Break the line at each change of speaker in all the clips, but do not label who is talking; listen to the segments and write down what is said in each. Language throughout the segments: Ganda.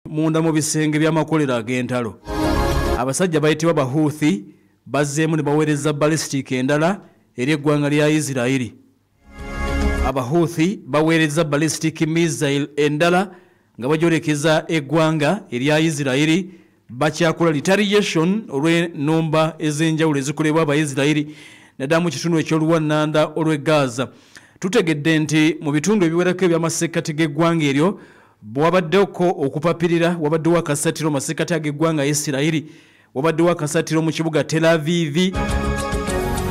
munda mu bisenge by'amakolero ag'entalo. Abasajja bayitibwa Bahouthi bazzeemu ne baweereza ballistic endala eri eggwanga lya Isirairi. Abahouthi baweereza ballistic missile endala nga bagyolekeza eggwanga erya Isirairi. Bakyakola retaliation olw'ennumba ez'enjawulo ezikolebwa Abaisirairi naddala mu kitundu eky'oluwannanda olw'e Gaza. Tutegedde nti mu bitundu ebiwerako eby'amasekkati g'eggwanga eryo wabaddeko okupapirira, wabaddewo akasatiro masekkati ag'eggwanga Isirairi, wabaddewo akasatiro mu kibuga Tel Aviv.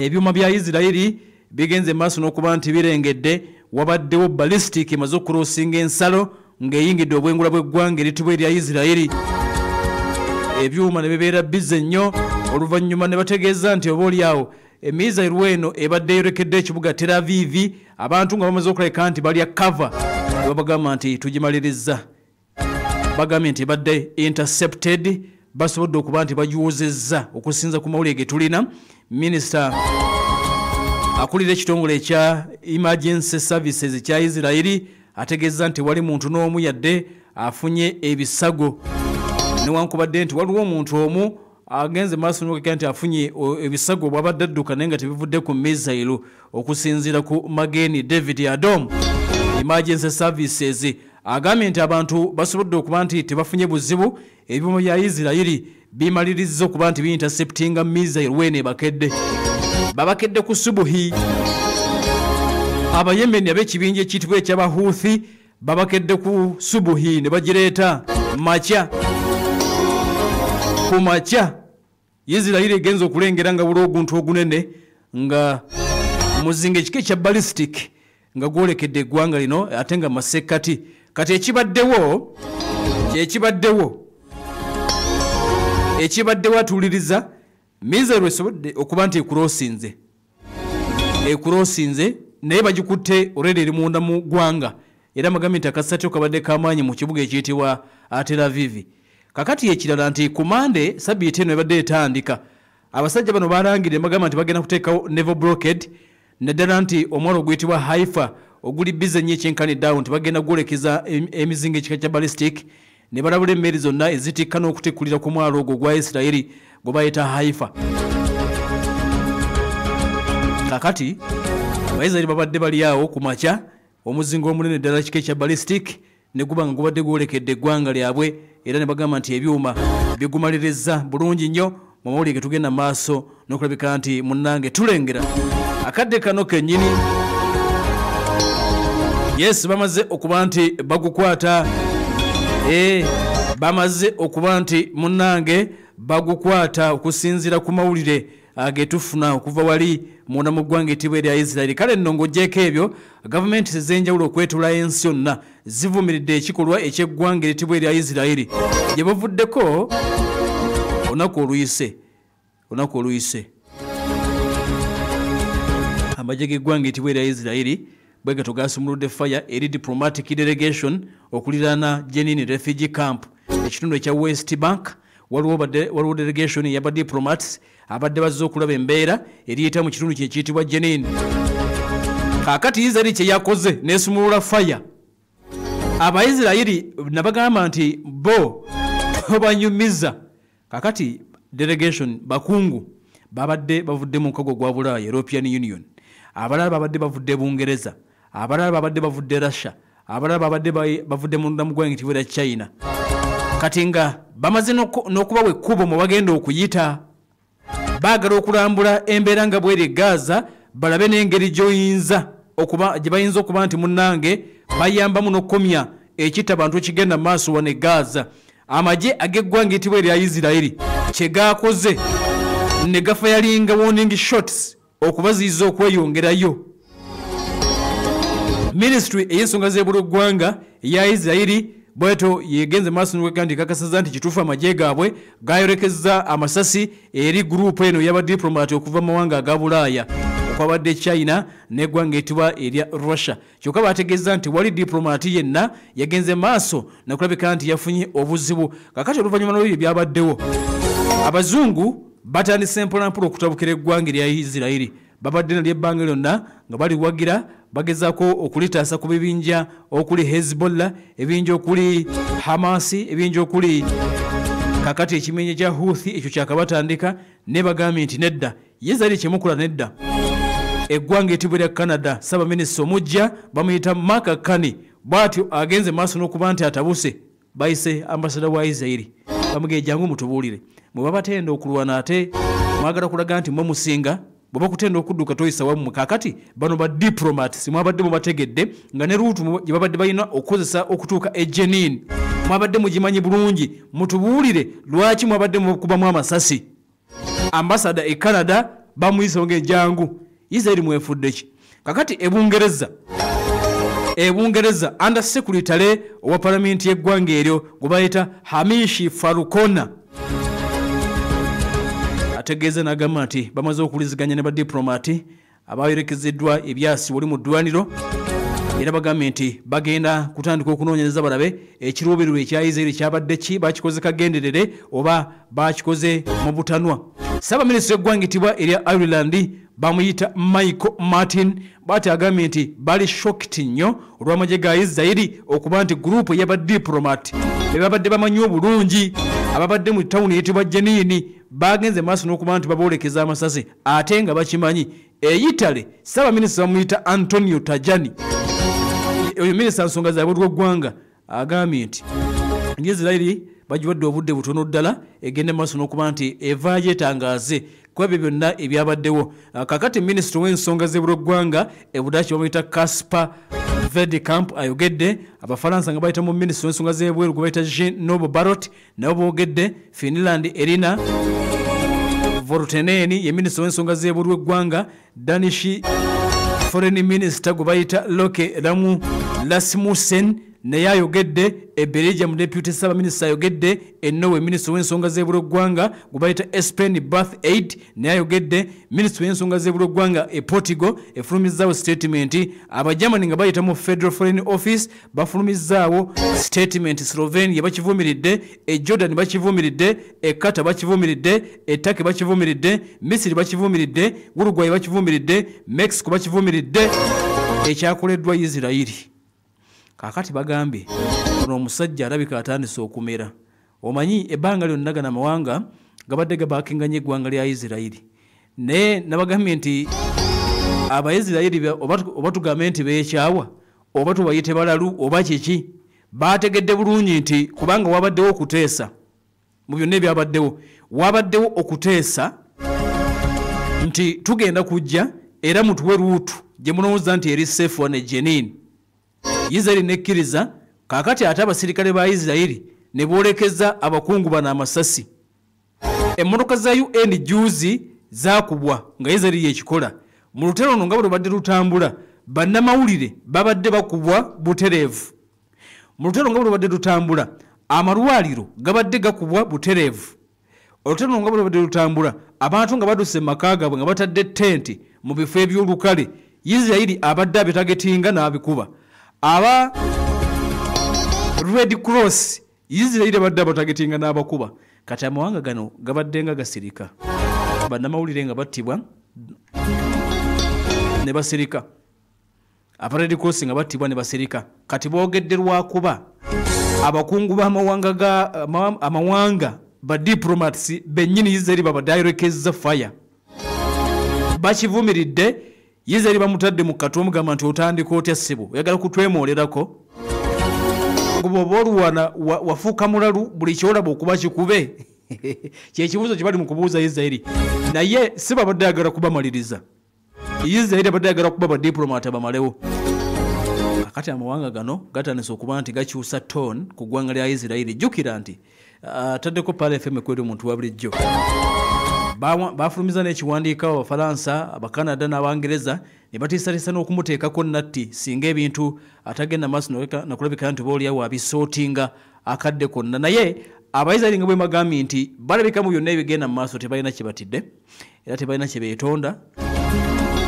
Ebyuma bya Isirairi bigenze maaso n'okuba nti birengedde, wabaddewo ballistic emaze okukrossinga ensalo ng'eyingidde obwengula bw'eggwanga eritibwa erya Isirairi. Ebyuma ne bibeera bize nnyo, oluvannyuma ne bategeeza nti obaolyawo emizairo eno ebadde eyolekedde ekibuga Tel Aviv, abantu nga bamaze okulabika nti balya cover ne babagamba nti tugimaliriza. Bagambye nti ebadde intercepted, basobodde okuba nti bagiwozezza okusinza ku mawulire ge tulina. Minisita akulira ekitongole ekya emergency services ekya Isirairi ategeeza nti wali muntu n'omu yadde afunye ebisago, newankubadde nti waliwo omuntu omu agenze maaso n'okeka nti afunye ebisago bw'abadde adduka naye nga tebivudde ku missile, okusinziira ku Mageni David Adom emergency services. Agambye nti abantu basobodde okuba nti tebafunye buzibu, ebyuma bya Isirairi bimaliriza okuba nti bi-interceptinga missile wene bakedde. Babakedde ku subuhi. Abayemeni ab'ekibinja ekiyitibwa eky'Abahouthi babakedde ku subuhi ne bagireeta makya. Ku makya Isirairi egenza okulengera nga buli oguntu ogunene nga muzinga ekika ekya ballistic nga gwolekedde eggwanga lino ate nga masekkati. Kati ekibaddewo atuuliriza missile esobodde okuba nti ekurosinze naye bagikutte already eri munda mu ggwanga, era amagambye nti akasatiro kabadde kamaanyi mu kibuga ekiyitibwa Tel Aviv. Kakati ekirala nti kumande sabiiti eno ebadde etandika, abasajja bano balangire bagamba nti bagenda kuteekawo naval blockade, naddala nti omwalo oguyitibwa Haifa oguli bize nnyo ekyenkanidde awo nti bagenda gwolekeza emizinga ekika kya ballistic, ne balabula emmeri zonna ezitikka n'okutekulira ku mwalo ogwo gwa Isirairi gwe bayita Haifa. Kakati Abaisirairi babadde bali awo ku makya, omuzinga omunene ddala kika ekya ballistic ne guba nga gubadde gwolekedde eggwanga lyabwe, era ne bagamba nti ebyuma bigumaliriza bulungi nnyo. Mu mawulire ge tugenda maaso n'okulabika nti munnange tulengera akadde kano kennyini. Yes, bamaze okuba nti bagukwata. Bamaze okuba nti munnange bagukwata okusinziira ku mawulire agetufuna okuva wali munda mu ggwanga ettibwa erya Isirairi. Kale nno ng'oggyeko ebyo, gavumenti ez'enjawulo okwetula ensi yonna zivumiridde ekikolwa eky'eggwanga eritibwa erya Isirairi gye bavuddeko olunaku oluyise. Amagye g'eggwanga eritibwa erya Isirairi bwe gatyo gaasumuludde fire eri diplomatic delegation okuliraana Jenin refugee camp ekitundu ekya West Bank. Waliwo delegation y'aba diplomats abadde bazze okulaba embeera eriyita mu kitundu kyekiyitibwa Jenin. Kaakati Isirairi kye yakoze n'esumulula fire. Abaisirairi nabagamba nti bo banyumiza. Kaakati delegation bakungu babadde bavudde mu nkago gwa Bulaaya, European Union, abalala babadde bavudde Bungereza, abalala babadde bavudde Russia, abalala babadde bavudde mu ggwanga eritibwa China. Kati nga bamaze n'okubawa ekkubo mu bagenda okuyita, baagala okulambula embeera nga bw'eri Gaza, balabe n'engeri gye bayinza okuba nti munnange bayambamu n'okkomya ekitta abantu ekigenda maaso wano e Gaza. Amagye ag'eggwanga eritibwa erya Isirairi kye gaakoze ne gafa yalinga warning shots okubaziyiza okweyongerayo. Ministry ey'ensonga z'ebweggwanga eya Isirairi bweto yegenze maaso n'okweka nti kakasaza nti kituufu amagye gaabwe gaayolekeza amasasi eri gurupu eno y'abadiplomati okuva mu mawanga aga Bulaaya okwabadde China n'eggwanga etibwa erya Russia. Kyokka bategeeza nti wali diplomati yenna yagenze maaso nakulabika nti yafunye obuzibu. Kakati oluvannyuma lw'ebyo byabaddewo, abazungu batandise mpolampola okutabukira eggwanga erya Isirairi. Babadde nalyo ebbanga lyonna nga baliwagira bagezaako okulitaasa ku bibinja okuli Hezbollah, ebinja okuli Hamas, ebinja okuli kakati ekimenye kya Houthi ekyo kyakabatandika ne bagambye nti nedda Israel kyemukola nedda. Eggwanga ettibwa lya Canada Ssaabaminisita omujja bamuyita Mark Carney bw'atyo agenze maaso n'okuba nti atabuse bayise ambasada wa Israel bamugee jangu mutubuulire mwe babatenda okulwana ate mwagala kulaga nti mwe musinga bwe bakutenda okudduka toyisa wammwe kakati bano ba diplomats mwabadde mubategedde nga ne ruutu gye babadde balina okukozesa okutuuka e Jenin mwabadde mugimanyi bulungi mutubuulire lwaki mwabadde mukubamu amasasi. Ambasada e Canada bamuyise ng'ejangu Israel mwefudde ki kakati Ebungereza under secretary owa parliament y'eggwanga eryo gwe bayita Hamish Farukona ategeeza n'agamba nti bamaze okuliziganya ne badiplomati abayolekezeddwa ebyasi wali mu ddwaniro era bagambye nti bagenda kutandika okunoonyereza balabe ekiruubirirwa ekya Israel kyabadde ki bakikoze kagenderere oba bakikoze mu butanwa. Ssaabaminisita w'eggwanga ettibwa erya Ireland bamuyita Michael Martin bw'ati agambye nti bali shocked nnyo olw'amagye ga Israel okuba nti gurupu y'abadiplomati be babadde bamanyi obulungi ababadde mu tawuni eyitibwa Jenin bagenze maaso n'okuba nti baboolekeza amasasi ate nga bakimanyi. Eyitale Ssaabaminisita bamuyita Antonio Tajani oyo minisita nsonga za bw'eggwanga agambye nti Israel bagiwadde obudde butono ddala egende maaso n'okuba nti evaayo etangaaze ku ebyo byonna ebyabaddewo. Kakati minisita w'ensonga z'eggwanga ebudaki bamuyita Caspar Veldkamp ayogedde. Abafalansa nga bayita mu minisita w'ensonga z'ebweru gwe bayita Jean-Noble Barrot nabo boogedde. Finland Elina Vorteneni ye minisita w'ensonga z'ebweru w'eggwanga. Danish foreign minister gwe bayita Loke Ramu Rasmussen naye ayogedde. Belgium deputy Ssaabaminisita ayogedde. Norway minisita w'ensonga z'ebweru w'eggwanga gwe bayita Espen Barth Aid naye ayogedde. Minisita w'ensonga z'ebweru w'eggwanga Portugal efulumizzaawo statement. Abagermany nga bayita mu Federal Foreign Office bafulumizzaawo statement. Slovenia bakivumiridde. Jordan bakivumiridde. Qatar bakivumiridde. Turkey bakivumiridde. Misiri bakivumiridde. Uruguay bakivumiridde. Mexico bakivumiridde ekyakoleddwa Israel. Kakati bagambye ono omusajja alabika atandise okumera. Omanyi ebbanga lyonna gano amawanga gabadde gabaakinganya eggwanga lya Israel naye nabagambye nti Abaisirairi oba tugambe nti beekyawa oba tubayite balalu oba kiki baategedde bulungi nti kubanga wabaddewo okuteesa mu byonna ebyabaddewo wabaddewo okuteesa nti tugenda kujja era mutuwe ruutu gye munowooza nti eri safe wane Jenin. Israel nekkiriza kakati ate abasirikale ba Israel ne boolekeza abakungu bano amasasi. Emmotoka za UN juzi zaakubwa nga Israel yekikola. Mu lutalo luno nga bwe lubadde lutambula bannamawulire babadde bakubwa butereevu. Mu lutalo nga bwe lubadde lutambula amalwaliro gabadde gakubwa butereevu. Olutalo luno nga bwe lubadde lutambula abantu nga badduse mu maka gaabwe nga batadde tenti mu bifo eby'olukale. Israel abadde abitagetinga n'abikuba. Aba Red Cross Israel badde abatagetinga n'abakuba. Kati amawanga gano gabadde nga gasirika. Bannamawulire nga battibwa ne basirika. Aba Red Cross nga battibwa ne basirika. Kati boogedde lwakuba abakungu b'amawanga ba diplomats bennyini Israel babadirecteza fire. Bakivumiridde Israel bamutadde mu katomu gamba nti otandika otya ssebo oyagala kutwemoolerako ngoba olwana wafuuka mulalu buli kyolaba okuba kikube kyekibuuzo kye bali mu kubuuza Israel naye si babadde ayagala kubamaliriza. Israel abadde ayagala kuba badiplomata bamalewo. Kakati amawanga gano gatandise okuba nti gakyusa tone ku ggwanga lya Israel. Jjukira nti ataddeko Pale FM kweri omuntu wa bulijjo. Bafulumiza n'ekiwandiika Abafalansa, Abakanada n'Abangereza ne batiisatiisa n'okumuteekako natti singa ebintu atagenda maaso nakulabika nti boolyawo abisootinga akadde konna. Naye Abaisirairi nga bwe bagambye nti balabika mu byonna ebigenda mu maaso tebalina kye batidde era tebalina kye beetonda.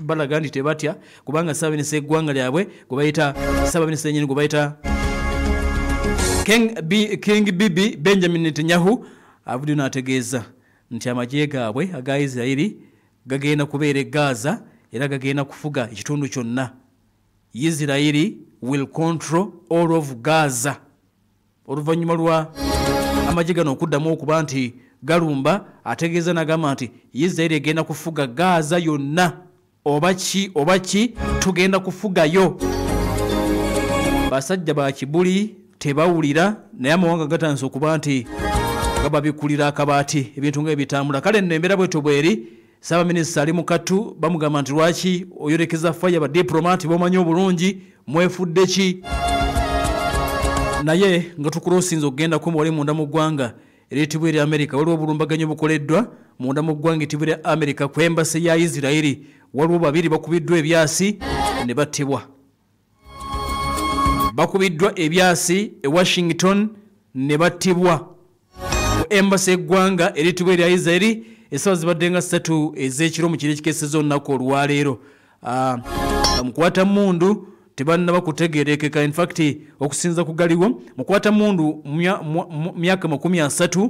Balaga nti tebatya kubanga Ssaabaminisita eggwanga lyabwe gwe bayita Ssaabaminisita yennyini gwe bayita King Bibi Benjamin Netanyahu avudde n'ategeeza nti amagye gaabwe aga Israel gagenda kubeera Gaza era gagenda kufuga ekitundu kyonna Israel will control all of Gaza. Oluvannyuma lwa amagye gano okuddamu okuba nti galumba, ategeeza n'agamba nti Israel egenda kufuga Gaza yonna. Oba ki tugenda kufugayo. Basajja ba kibuli tebawulira, naye amawanga gatandise okuba nti gababikulira akabaati ebintu ng'ebitambula. Kale nno embeera bwetyo bweri, Ssaabaminisita ali mu katu, bamugamba nti lwaki oyolekeza faya ba diplomati bomanyi obulungi mwefudde ki? Naye nga tukulosinza okugenda ku wali munda mu ggwanga eryetibwa erya Amerika, waliwo obulumbaganyo bukoleddwa munda mu ggwanga eryetibwa erya Amerika ku embasi ya Israel. Waliwo babiri bakubiddwa ebyasi ne battibwa. Bakubiddwa ebyasi e Washington ne battibwa. Ku embasi eggwanga eryetibwa erya Israel essaawa zibadde nga 3 ez'ekiro mu kiro ekikeeseza olunaku olwaleero. Mukwata mundu tebannaba kutegeerekeka. In fact okusinza ku galiwo mukwata mundu myaka 30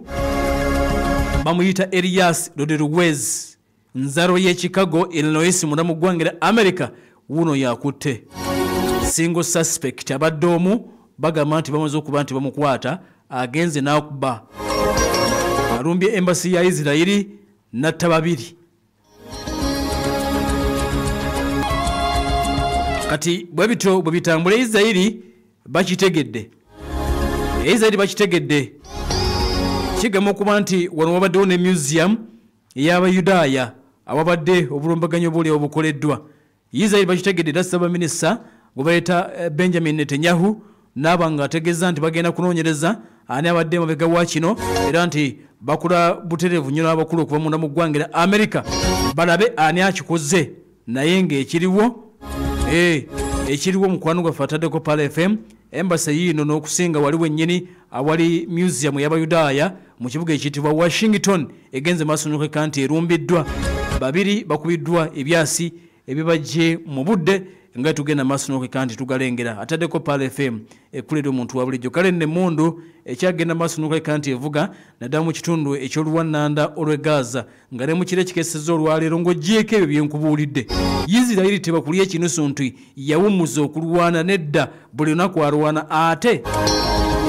bamuyita Elias Rodriguez, nzaro y'e Chicago, Illinois, munda mu ggwanga erya America. Wuno yakutte. Single suspect abadde omu, bagamba nti bamaze okuba nti bamukwata, agenze n'akuba. Alumbye embassy ya Israel n'atta babiri. Kati bwe bitambula Israel bakitegedde. Israel bakitegedde. Kigamba okuba nti wano wabaddewo ne museum ey'Abayudaaya awabadde obulumbaganyo buli obukoleddwa. Israel bakitegedde era Ssaabaminisita gwe baleeta Benjamin Netanyahu n'aba nga ategeeza nti bagenda kunoonyereza ani abadde emabega wa kino, era nti bakula butereevu nnyo n'abakulu okuva munda mu ggwanga erya Amerika balabe ani akikoze. Naye ng'ekiriwo ekiriwo mukwano gwaffe ataddeko Pala FM, embasi yiino n'okusinga waliwo ennyini awali museum y'Abayudaaya mu kibuga ekiyitibwa Washington egenze maaso n'okweka nti erumbiddwa. Babiri bakubiddwa ebyasi ebibajje mu budde nga tugenda maaso n'okweka nti tugalengera. Ataddeko Pala FM ekulira omuntu wa bulijjo. Kale nno emmundu ekyagenda maaso n'okweka nti evuga naddala mu kitundu eky'oluwannanda olw'e Gaza nga ne mu kiro ekikeeseza olwaleero ng'oggyeko ebyo bye nkubuulidde. Isirayiri tebakulya ekinusu nti yawummuza okulwana, nedda, buli lunaku alwana. Ate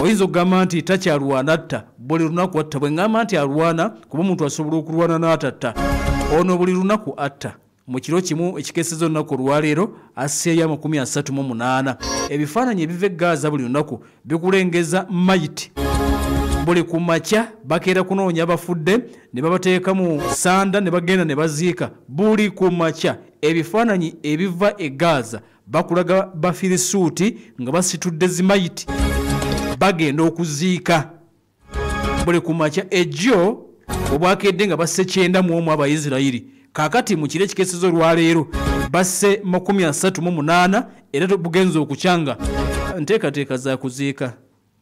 oyinza okugamba nti takyalwana atta, buli lunaku atta. Bwe ngamba nti alwana kuba omuntu asobola okulwana n'atatta, ono buli lunaku atta. Mu kiro kimu ekikeeseza olunaku olwaleero asseeyo 38. Ebifaananyi ebiva e Gaza buli lunaku bikulengeza mayiti. Buli ku makya bakeera kunoonya abafudde ne babateeka mu sanda ne bagenda ne baziika. Buli ku makya ebifaananyi ebiva e Gaza bakulaga bafirisuuti nga basitudde zimayiti bagenda okuziika. Buli ku makya ejjo obwakedde nga basse 91 Abayisirayiri. Kakati mu kiro ekikeeseza olwaleero basse 38 era bugenza okukyanga. Nteekateeka za kuziika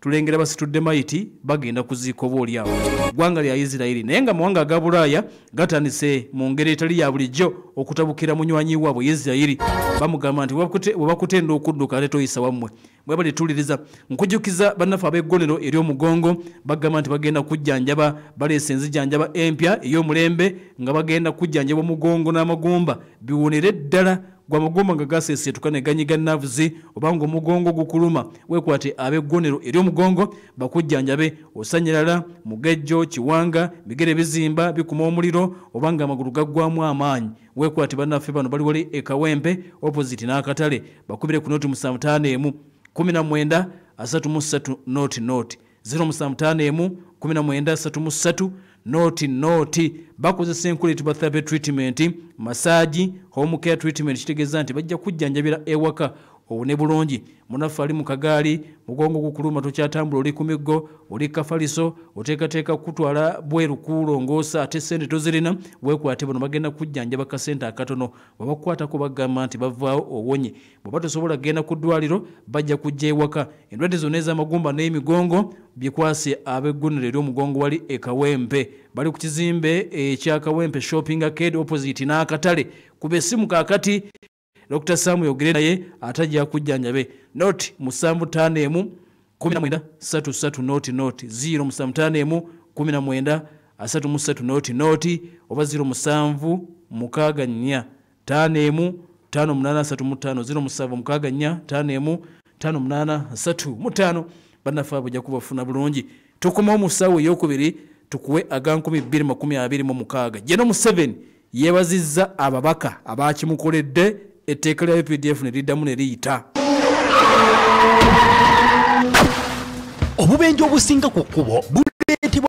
tulengera basitudde mayiti bagenda kuziika oba oli awo. Ggwanga lya Isirayiri naye nga mawanga aga Bulaaya gatandise mu ngeri etali ya bulijjo okutabukira munywanyi waabwe Isirayiri. Bamugamba nti bwe bakutenda okudduka ate toyisa wammwe. Bwe balituliriza nkujjukiza bannaffe ab'eggonero ery'omugongo bagamba nti bagenda kujjanjaba, baleese enzijanjaba empya ey'omulembe nga bagenda kujjanjaba omugongo n'amagumba biwonere ddala. Gwa magumba nga gaseeseetuka ne ganyiga navuzi oba nga omugongo gukuluma, weekwate ab'eggonero ery'omugongo bakujjanjabe. Osanyirala, mugejjo, kiwanga, bigere bizimba bikuma omuliro oba nga amagulu gaggwamu amaanyi, weekwate bannaffe bano bali wali e Kawempe opposite n'akatale. Bakubire ku noti 751 19 33 noti 075 19 33 noti. Bakozesa enkula etibwa therapy treatment, massage, home care treatment. Kitegeeza nti bajja kujjanjabira ewaka obune bulungi. Munaffe ali mu kagaali, mugongo gukuluma, tokyatambula, oli ku miggo, oli kafaliso, oteekateeka kutwala bweru kulongoosa ate ssente tozirina, weekwate bano bagenda kujjanjaba kasente akatono. Bwe bakukwatako bagamba nti bavaawo owonye. Bw'oba tosobola kugenda ku ddwaliro bajja kujja ewaka. Endwadde zonna ez'amagumba n'emigongo bikwase ab'eggonero ery'omugongo wali e Kawempe. Bali ku kizimbe ekya Kawempe Shopping Arcade opposite n'akatale. Kuba essimu kaakati Dr. Samuel yogere naye atajja kujjanjabe. Noti 751 19 33 noti 075 19 33 noti oba 07 64 51 5835 0764 bannafe abo ojja kubafuna bulungi. Tukomawo mu ssaawa ey'okubiri tukuwe aga 2026. General Museveni yeebazizza ababaka abakimukoledde etteeka lya UPDF ne liddamu ne liyita.
Obubenje obusinga ku kkubo buleetebwa